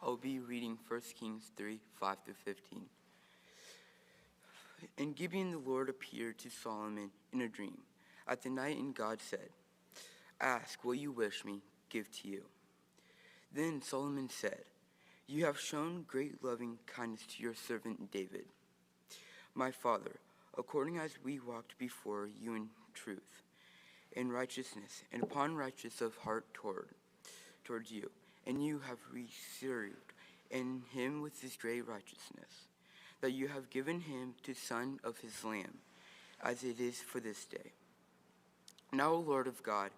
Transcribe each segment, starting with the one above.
I'll be reading 1 Kings 3, 5 through 15. In Gibeon, the Lord appeared to Solomon in a dream at the night, and God said, "Ask what you wish me give to you." Then Solomon said, "You have shown great loving kindness to your servant David, my father, according as we walked before you in truth, in righteousness, and upon righteousness of heart towards you. And you have received in him with his great righteousness, that you have given him to son of his lamb, as it is for this day. Now, O Lord of God,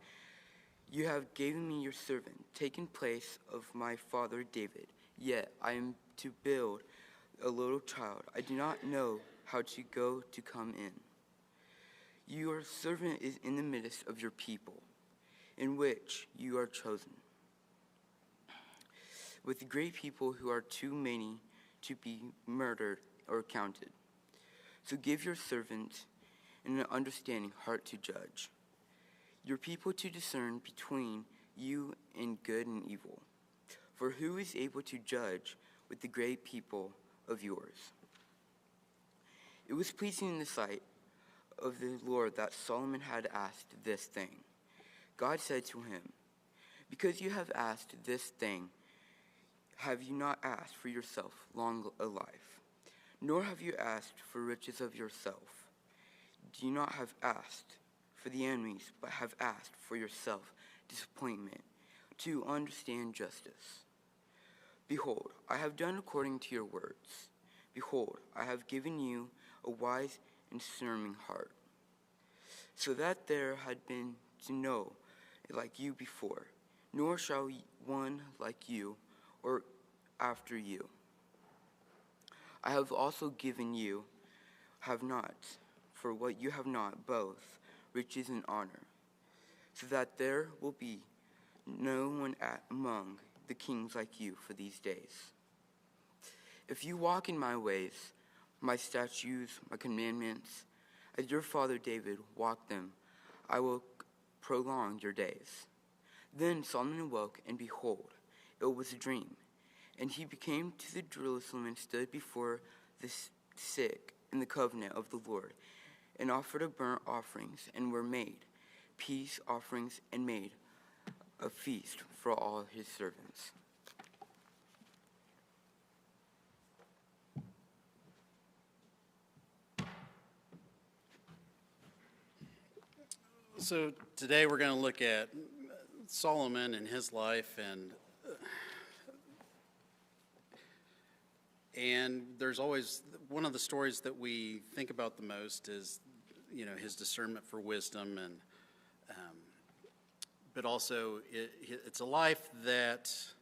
you have given me your servant, taken place of my father David. Yet I am to build a little child. I do not know how to go to come in. Your servant is in the midst of your people, in which you are chosen, with great people who are too many to be murdered or counted. So give your servant an understanding heart to judge, your people to discern between you and good and evil. For who is able to judge with the great people of yours?" It was pleasing in the sight of the Lord that Solomon had asked this thing. God said to him, "Because you have asked this thing, have you not asked for yourself long life, nor have you asked for riches of yourself? Do you not have asked for the enemies, but have asked for yourself disappointment, to understand justice? Behold, I have done according to your words. Behold, I have given you a wise and discerning heart, so that there had been to know like you before, nor shall one like you or after you. I have also given you, have not, for what you have not, both riches and honor, so that there will be no one among the kings like you for these days. If you walk in my ways, my statutes, my commandments, as your father David walked them, I will prolong your days." Then Solomon awoke, and behold, it was a dream. And he came to the Jerusalem and stood before the sick in the covenant of the Lord, and offered up burnt offerings, and were made peace offerings, and made a feast for all his servants. So today we're going to look at Solomon and his life, and there's always one of the stories that we think about the most is, his discernment for wisdom, and but also it's a life that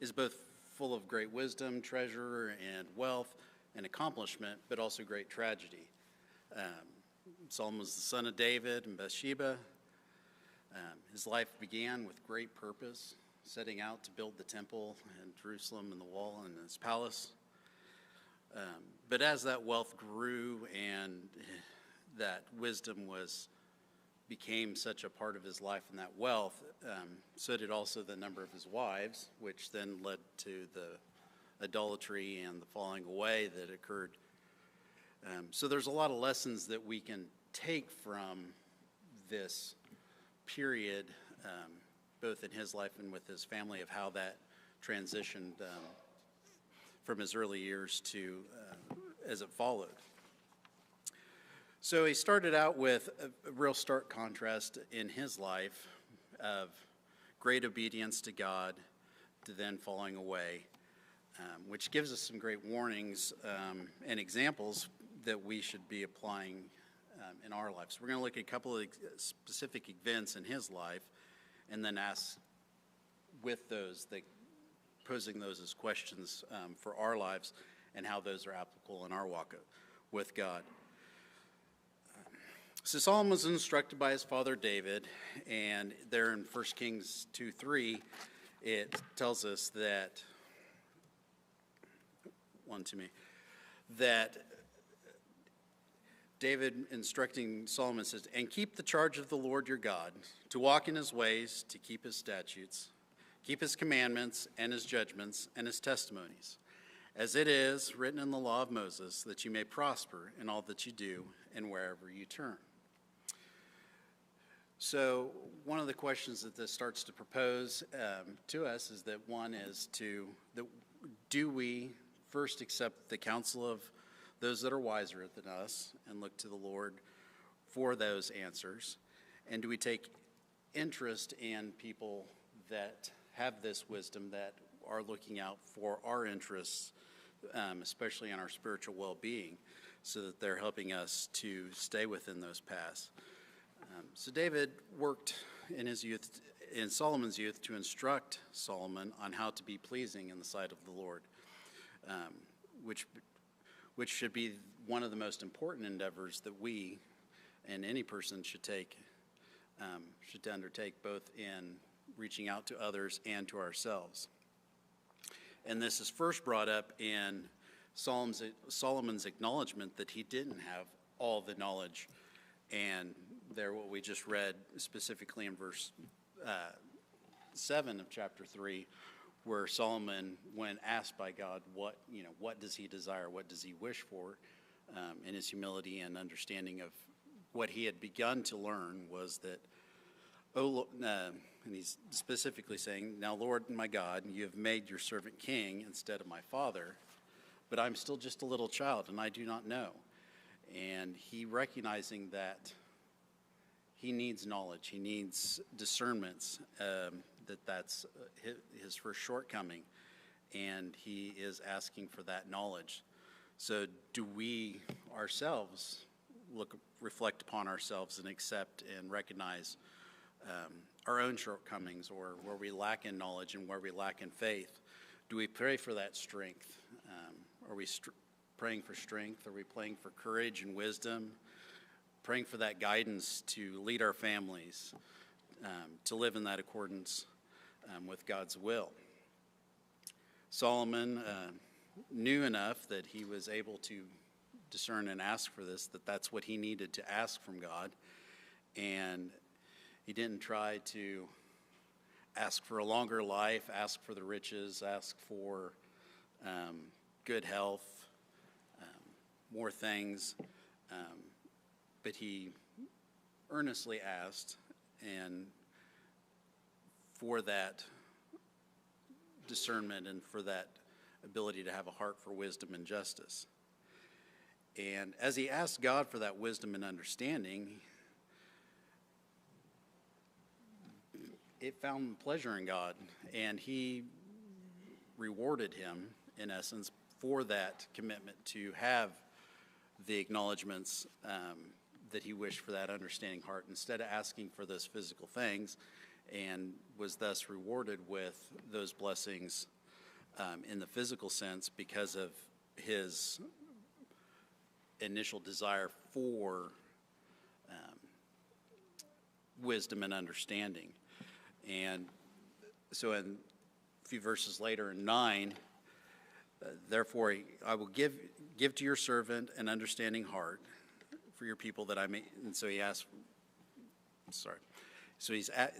is both full of great wisdom, treasure, and wealth, and accomplishment, but also great tragedy. Solomon was the son of David and Bathsheba. His life began with great purpose, setting out to build the temple in Jerusalem and the wall and his palace. But as that wealth grew and that wisdom became such a part of his life, and that wealth, so did also the number of his wives, which then led to the idolatry and the falling away that occurred. So there's a lot of lessons that we can take from this period, both in his life and with his family, of how that transitioned from his early years to as it followed. So he started out with a real stark contrast in his life of great obedience to God to then falling away, which gives us some great warnings and examples that we should be applying in our lives. We're going to look at a couple of specific events in his life, and then ask with those, posing those as questions for our lives and how those are applicable in our walk with God. So Solomon was instructed by his father David, and there in 1 Kings 2:3, it tells us that, that David instructing Solomon says, "And keep the charge of the Lord your God, to walk in his ways, to keep his statutes, Keep his commandments and his judgments and his testimonies, as it is written in the law of Moses, that you may prosper in all that you do and wherever you turn. So one of the questions that this starts to propose to us is that one is do we first accept the counsel of those that are wiser than us and look to the Lord for those answers? And do we take interest in people that have this wisdom, that are looking out for our interests, especially in our spiritual well-being, so that they're helping us to stay within those paths? So David worked in Solomon's youth, to instruct Solomon on how to be pleasing in the sight of the Lord, which should be one of the most important endeavors that we and any person should undertake, both in reaching out to others and to ourselves. And this is first brought up in Solomon's acknowledgement that he didn't have all the knowledge. And there, what we just read specifically in verse 7 of chapter 3, where Solomon, when asked by God what does he desire, what does he wish for, in his humility and understanding of what he had begun to learn, was that, and he's specifically saying, "Now, Lord my God, you have made your servant king instead of my father, but I'm still just a little child, and I do not know." And he recognizing that he needs knowledge, he needs discernments, that's his first shortcoming, and he is asking for that knowledge. So do we ourselves reflect upon ourselves and accept and recognize our own shortcomings, or where we lack in knowledge and where we lack in faith? Do we pray for that strength? Are we praying for strength? Are we praying for courage and wisdom? Praying for that guidance to lead our families, to live in that accordance with God's will. Solomon knew enough that he was able to discern and ask for this, that's what he needed to ask from God. And he didn't try to ask for a longer life, ask for the riches, ask for good health, more things, but he earnestly asked, and for that discernment and for that ability to have a heart for wisdom and justice. And as he asked God for that wisdom and understanding, it found pleasure in God, and he rewarded him, in essence, for that commitment to have the acknowledgments that he wished for that understanding heart, instead of asking for those physical things, and was thus rewarded with those blessings in the physical sense because of his initial desire for wisdom and understanding. And so in a few verses later in 9, therefore I will give to your servant an understanding heart for your people, that I may. And so he asked, so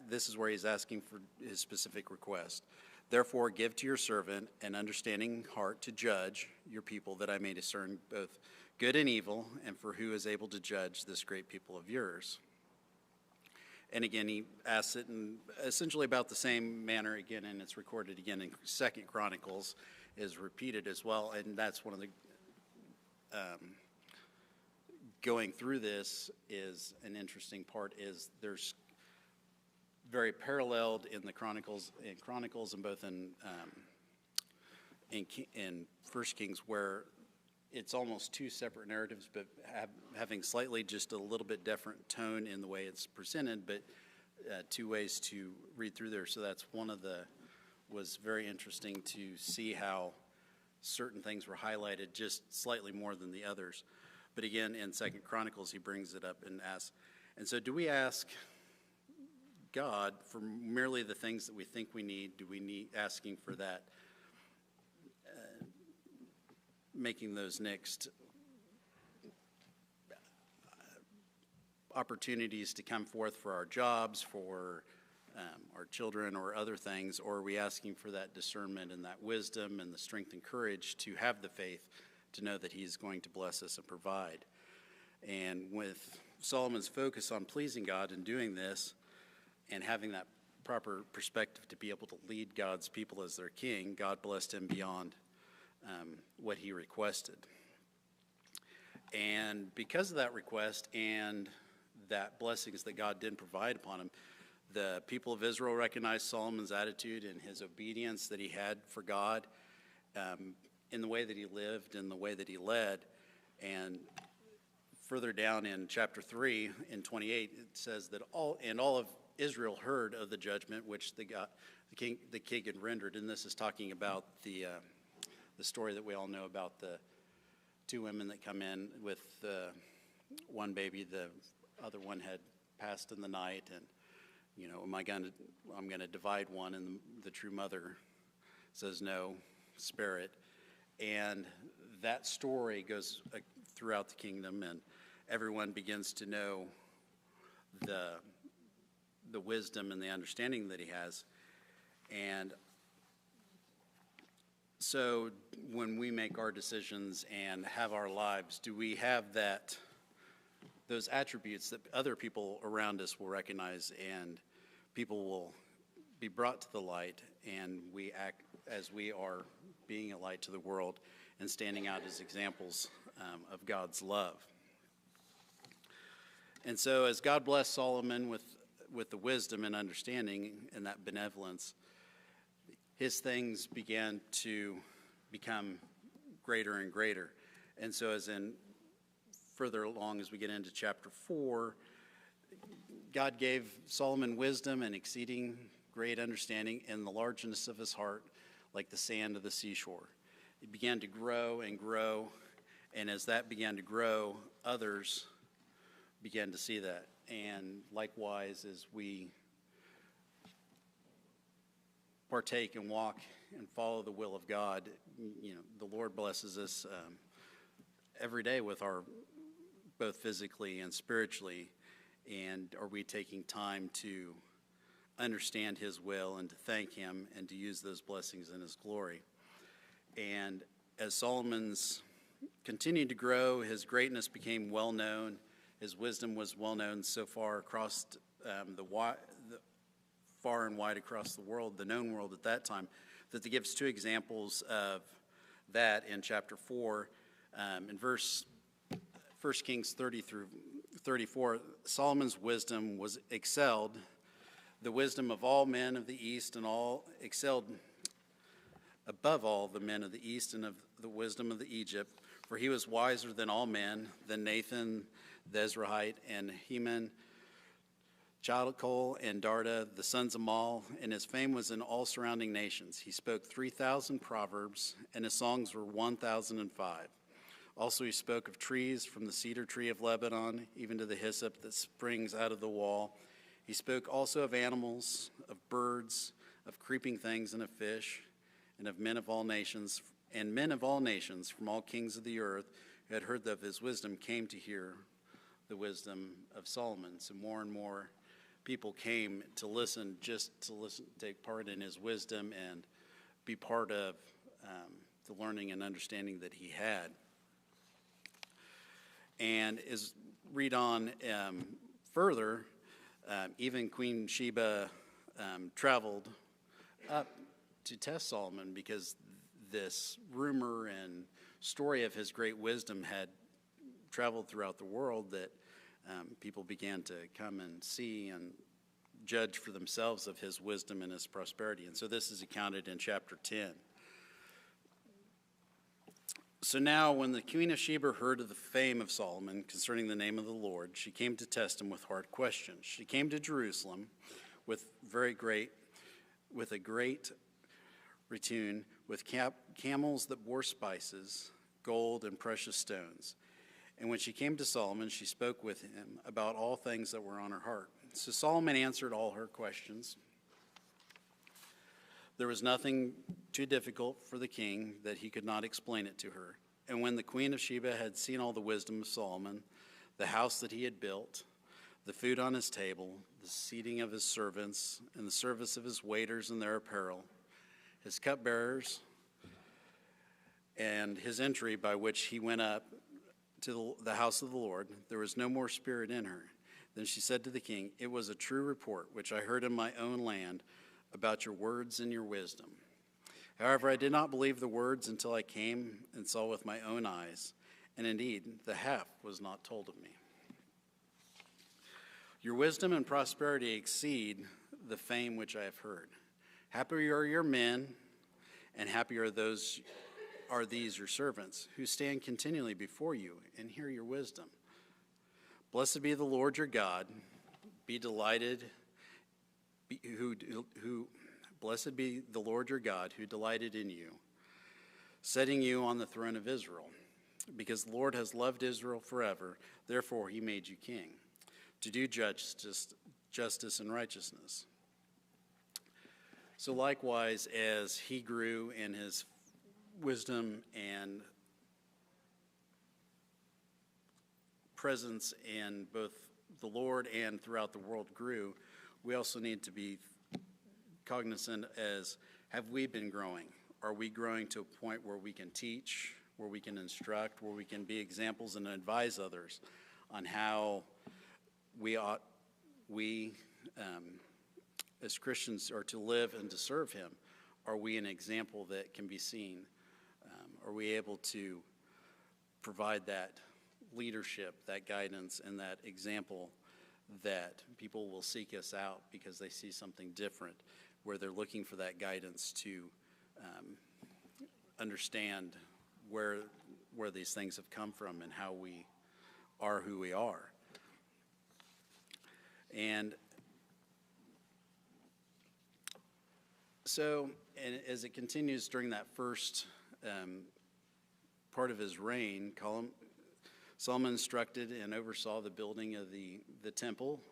this is where he's asking for his specific request. Therefore give to your servant an understanding heart to judge your people, that I may discern both good and evil, and for who is able to judge this great people of yours. And again, he asks it in essentially about the same manner again, and it's recorded again in 2 Chronicles, is repeated as well. And that's one of the, going through this is an interesting part, is there's very paralleled in the Chronicles, and both in 1 Kings, where it's almost two separate narratives, but having slightly just a little bit different tone in the way it's presented, but two ways to read through there. So that's was very interesting to see how certain things were highlighted just slightly more than the others. But again, in 2 Chronicles, he brings it up and asks, and so do we ask God for merely the things that we think we need? Do we need asking for that, making those next opportunities to come forth for our jobs, for our children or other things, or are we asking for that discernment and that wisdom and the strength and courage to have the faith to know that he's going to bless us and provide? And with Solomon's focus on pleasing God and doing this and having that proper perspective to be able to lead God's people as their king, God blessed him beyond what he requested. And because of that request and that blessings that God did provide upon him, the people of Israel recognized Solomon's attitude and his obedience that he had for God in the way that he lived and the way that he led. And further down in chapter 3, in 28, it says that all of Israel heard of the judgment which the king had rendered. And this is talking about the story that we all know about the two women that come in with one baby. The other one had passed in the night, and I'm going to divide one, and the true mother says, no, spare it. And that story goes throughout the kingdom, and everyone begins to know the wisdom and the understanding that he has. And so when we make our decisions and have our lives, do we have those attributes that other people around us will recognize, and people will be brought to the light, and we act as we are being a light to the world and standing out as examples of God's love? And so as God blessed Solomon with the wisdom and understanding and that benevolence, his things began to become greater and greater. And so further along as we get into chapter 4, God gave Solomon wisdom and exceeding great understanding in the largeness of his heart, like the sand of the seashore. It began to grow and grow, and as that began to grow, others began to see that. And likewise, as we partake and walk and follow the will of God, the Lord blesses us every day with our, both physically and spiritually. And are we taking time to understand his will and to thank him and to use those blessings in his glory? And as Solomon's continued to grow, his greatness became well known. His wisdom was well known so far across far and wide across the world, the known world at that time, that he gives two examples of that in chapter 4. In 1 Kings 30 through 34, Solomon's wisdom was excelled the wisdom of all men of the East, and excelled above all the men of the East and of the wisdom of the Egypt. For he was wiser than all men, than Nathan the Ezrahite, and Heman, Chalcol, and Darda, the sons of Mal, and his fame was in all surrounding nations. He spoke 3,000 proverbs, and his songs were 1,005. Also he spoke of trees, from the cedar tree of Lebanon, even to the hyssop that springs out of the wall. He spoke also of animals, of birds, of creeping things, and of fish, and of men of all nations, and men of all nations from all kings of the earth who had heard of his wisdom came to hear the wisdom of Solomon. So more and more people came to listen, take part in his wisdom and be part of the learning and understanding that he had. And as read on further, even Queen Sheba traveled up to test Solomon, because this rumor and story of his great wisdom had traveled throughout the world, that people began to come and see and judge for themselves of his wisdom and his prosperity. And so this is accounted in chapter 10. So now when the Queen of Sheba heard of the fame of Solomon concerning the name of the Lord, she came to test him with hard questions. She came to Jerusalem with a great retinue, with camels that bore spices, gold, and precious stones. And when she came to Solomon, she spoke with him about all things that were on her heart. So Solomon answered all her questions. There was nothing too difficult for the king that he could not explain it to her. And when the Queen of Sheba had seen all the wisdom of Solomon, the house that he had built, the food on his table, the seating of his servants, and the service of his waiters and their apparel, his cupbearers, and his entry by which he went up to the house of the Lord. There was no more spirit in her. Then she said to the king, "It was a true report which I heard in my own land about your words and your wisdom. However, I did not believe the words until I came and saw with my own eyes, and indeed the half was not told of me. Your wisdom and prosperity exceed the fame which I have heard. Happy are your men, and happy are these your servants, who stand continually before you and hear your wisdom. Blessed be the Lord your God. Blessed be the Lord your God, who delighted in you, setting you on the throne of Israel. Because the Lord has loved Israel forever, therefore he made you king, to do justice and righteousness." So likewise, as he grew in his wisdom and presence in both the Lord and throughout the world grew, we also need to be cognizant as, have we been growing? Are we growing to a point where we can teach, where we can instruct, where we can be examples and advise others on how we as Christians are to live and to serve him? Are we an example that can be seen? Are we able to provide that leadership, that guidance, and that example that people will seek us out because they see something different, where they're looking for that guidance to understand where these things have come from and how we are who we are. And so, and as it continues during that first part of his reign, Solomon instructed and oversaw the building of the temple.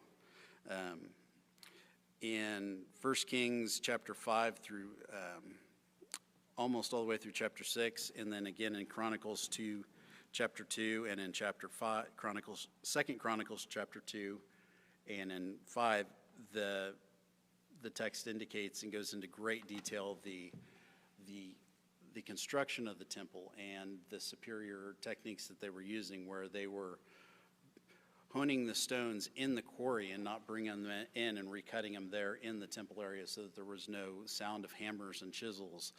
In 1 Kings chapter 5 through almost all the way through chapter 6, and then again in Chronicles 2, chapter 2, and in chapter 5, 2 Chronicles chapter 2, and in 5, the text indicates and goes into great detail the construction of the temple and the superior techniques that they were using, where they were honing the stones in the quarry and not bringing them in and recutting them there in the temple area, so that there was no sound of hammers and chisels,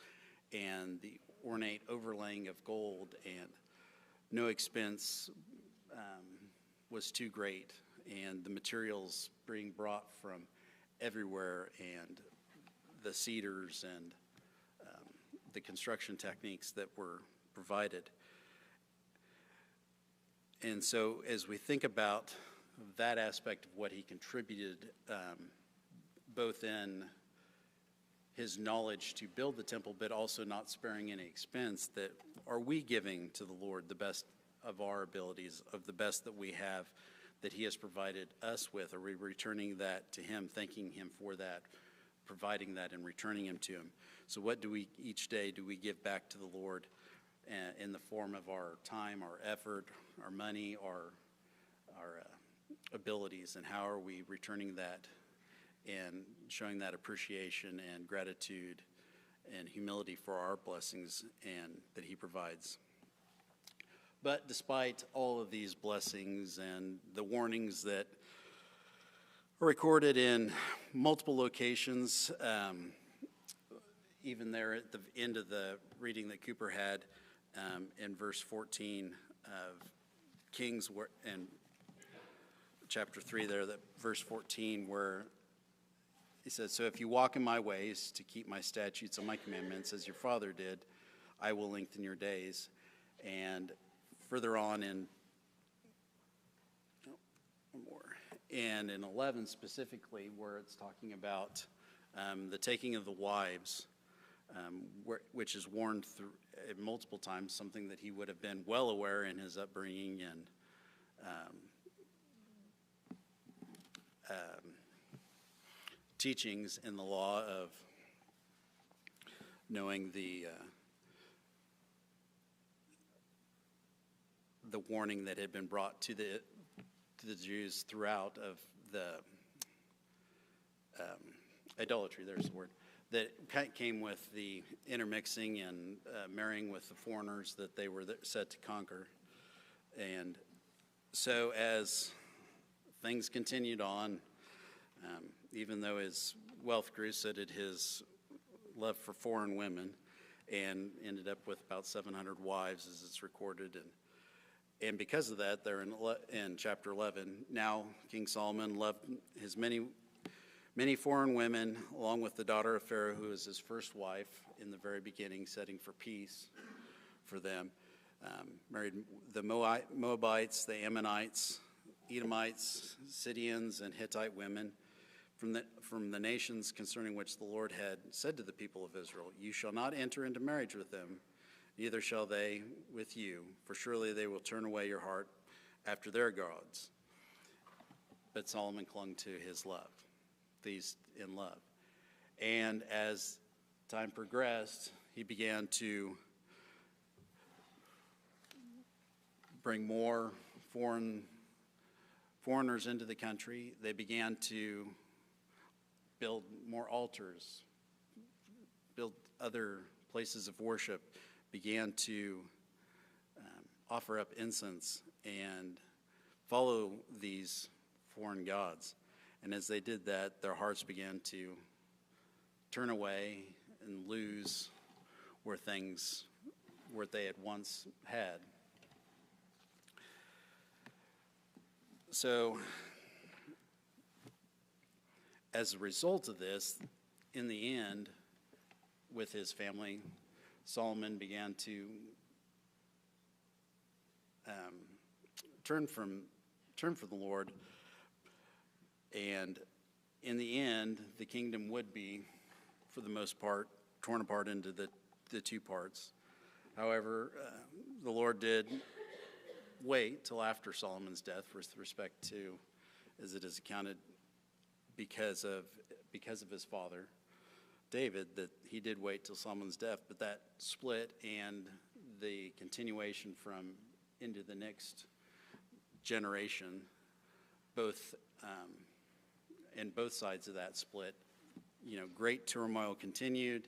and the ornate overlaying of gold, and no expense was too great, and the materials being brought from everywhere, and the cedars and the construction techniques that were provided. And so as we think about that aspect of what he contributed, both in his knowledge to build the temple, but also not sparing any expense, that are we giving to the Lord the best of our abilities, of the best that we have, that he has provided us with? Are we returning that to him, thanking him for that, providing that, and returning him to him? So what do we, each day, do we give back to the Lord in the form of our time, our effort, our money, our abilities, and how are we returning that and showing that appreciation and gratitude and humility for our blessings and that he provides? But despite all of these blessings and the warnings that are recorded in multiple locations, even there at the end of the reading that Cooper had in verse 14 of Kings, in chapter 3 there, that verse 14, where he says, "So if you walk in my ways to keep my statutes and my commandments as your father did, I will lengthen your days." And further on in and in 11 specifically, where it's talking about the taking of the wives, which is warned through multiple times, something that he would have been well aware in his upbringing and teachings in the law, of knowing the warning that had been brought to the Jews throughout of the idolatry, there's the word, that came with the intermixing and marrying with the foreigners that they were set to conquer. And so as things continued on, even though his wealth grew, so did his love for foreign women, and ended up with about 700 wives, as it's recorded. And because of that, they're in chapter 11. Now King Solomon loved his many foreign women, along with the daughter of Pharaoh, who was his first wife in the very beginning, setting for peace for them. Married the Moabites, the Ammonites, Edomites, Sidonians, and Hittite women from the nations concerning which the Lord had said to the people of Israel, "You shall not enter into marriage with them, neither shall they with you, for surely they will turn away your heart after their gods." But Solomon clung to his love, these in love. And as time progressed, he began to bring more foreigners into the country. They began to build more altars, build other places of worship, began to offer up incense and follow these foreign gods. And as they did that, their hearts began to turn away and lose where they had once had. So, as a result of this, in the end, with his family, Solomon began to turn from the Lord, and in the end, the kingdom would be, for the most part, torn apart into the two parts. However, the Lord did wait till after Solomon's death with respect to, as it is accounted, because of his father David, that he did wait till Solomon's death, but that split and the continuation from into the next generation, both and both sides of that split, great turmoil continued,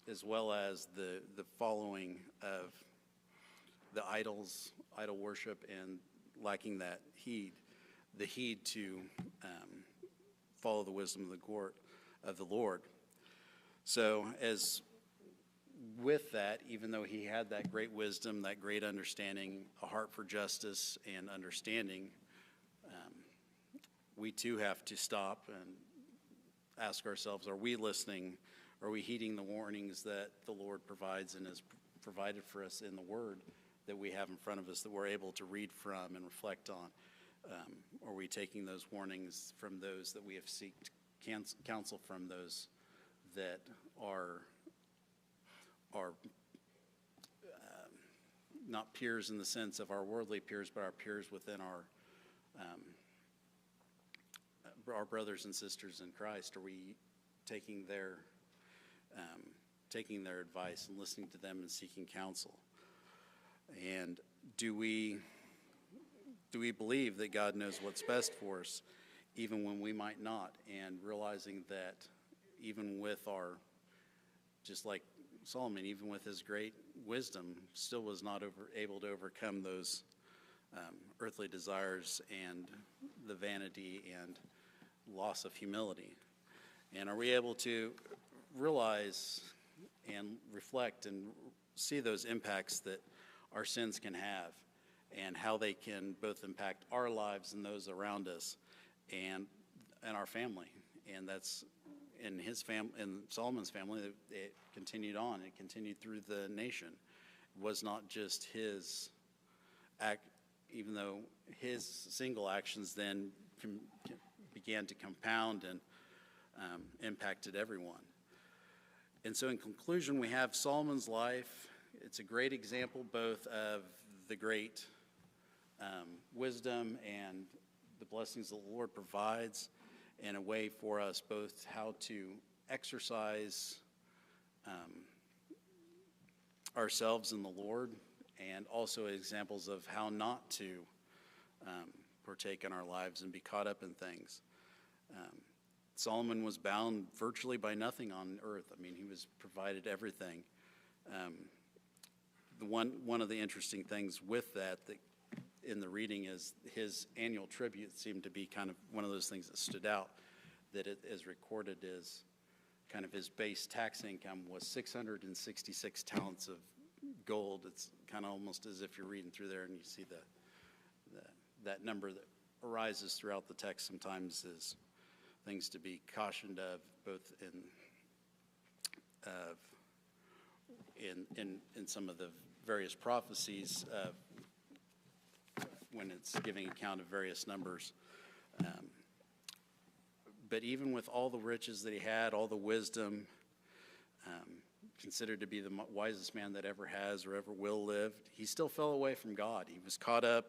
as well as the following of the idol worship, and lacking that the heed to follow the wisdom of the Lord. So as with that, even though he had that great wisdom, that great understanding, a heart for justice and understanding, we too have to stop and ask ourselves, are we listening? Are we heeding the warnings that the Lord provides and has provided for us in the Word that we have in front of us, that we're able to read from and reflect on? Are we taking those warnings from those that we have sought counsel from, those that are not peers in the sense of our worldly peers, but our peers within our brothers and sisters in Christ? Are we taking their advice and listening to them and seeking counsel? And do we believe that God knows what's best for us, even when we might not, and realizing that even with just like Solomon, even with his great wisdom, still was not able to overcome those earthly desires and the vanity and loss of humility? And are we able to realize and reflect and see those impacts that our sins can have, and how they can both impact our lives and those around us, and our family? And that's in his family, in Solomon's family, it continued on. It continued through the nation. It was not just his act, even though his single actions then began to compound and impacted everyone. And so in conclusion, we have Solomon's life. It's a great example both of the great wisdom and the blessings the Lord provides, and a way for us both how to exercise ourselves in the Lord, and also examples of how not to partake in our lives and be caught up in things. Solomon was bound virtually by nothing on earth. I mean, he was provided everything. One of the interesting things with that in the reading is his annual tribute seemed to be kind of one of those things that stood out, that it is recorded as kind of his base tax income was 666 talents of gold. It's kind of almost as if you're reading through there and you see that number that arises throughout the text sometimes is things to be cautioned of, both in some of the various prophecies when it's giving account of various numbers. But even with all the riches that he had, all the wisdom, considered to be the wisest man that ever has or ever will live, he still fell away from God. He was caught up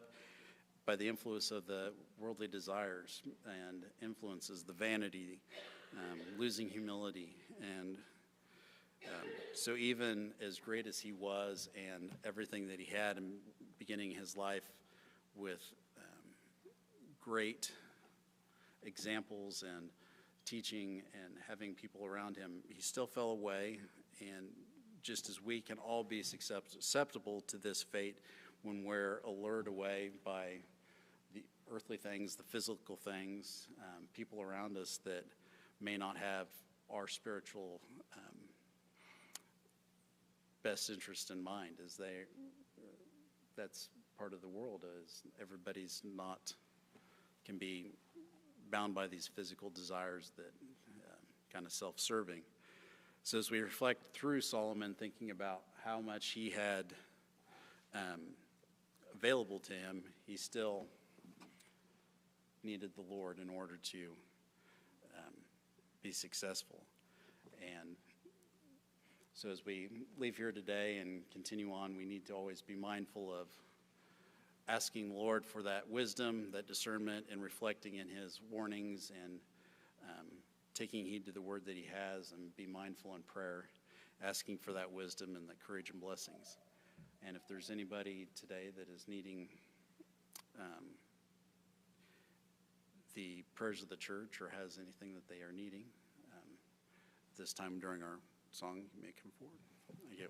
by the influence of the worldly desires and influences, the vanity, losing humility. And so even as great as he was and everything that he had, and beginning his life with great examples and teaching and having people around him, he still fell away. And just as we can all be susceptible to this fate when we're allured away by the earthly things, the physical things, people around us that may not have our spiritual best interest in mind, that's part of the world, is everybody's not can be bound by these physical desires that kind of self-serving. So as we reflect through Solomon, thinking about how much he had available to him, he still needed the Lord in order to be successful. And so as we leave here today and continue on, we need to always be mindful of asking the Lord for that wisdom, that discernment, and reflecting in his warnings and taking heed to the word that he has, and be mindful in prayer, asking for that wisdom and the courage and blessings. And if there's anybody today that is needing the prayers of the church or has anything that they are needing, this time during our song, you may come forward. Thank you.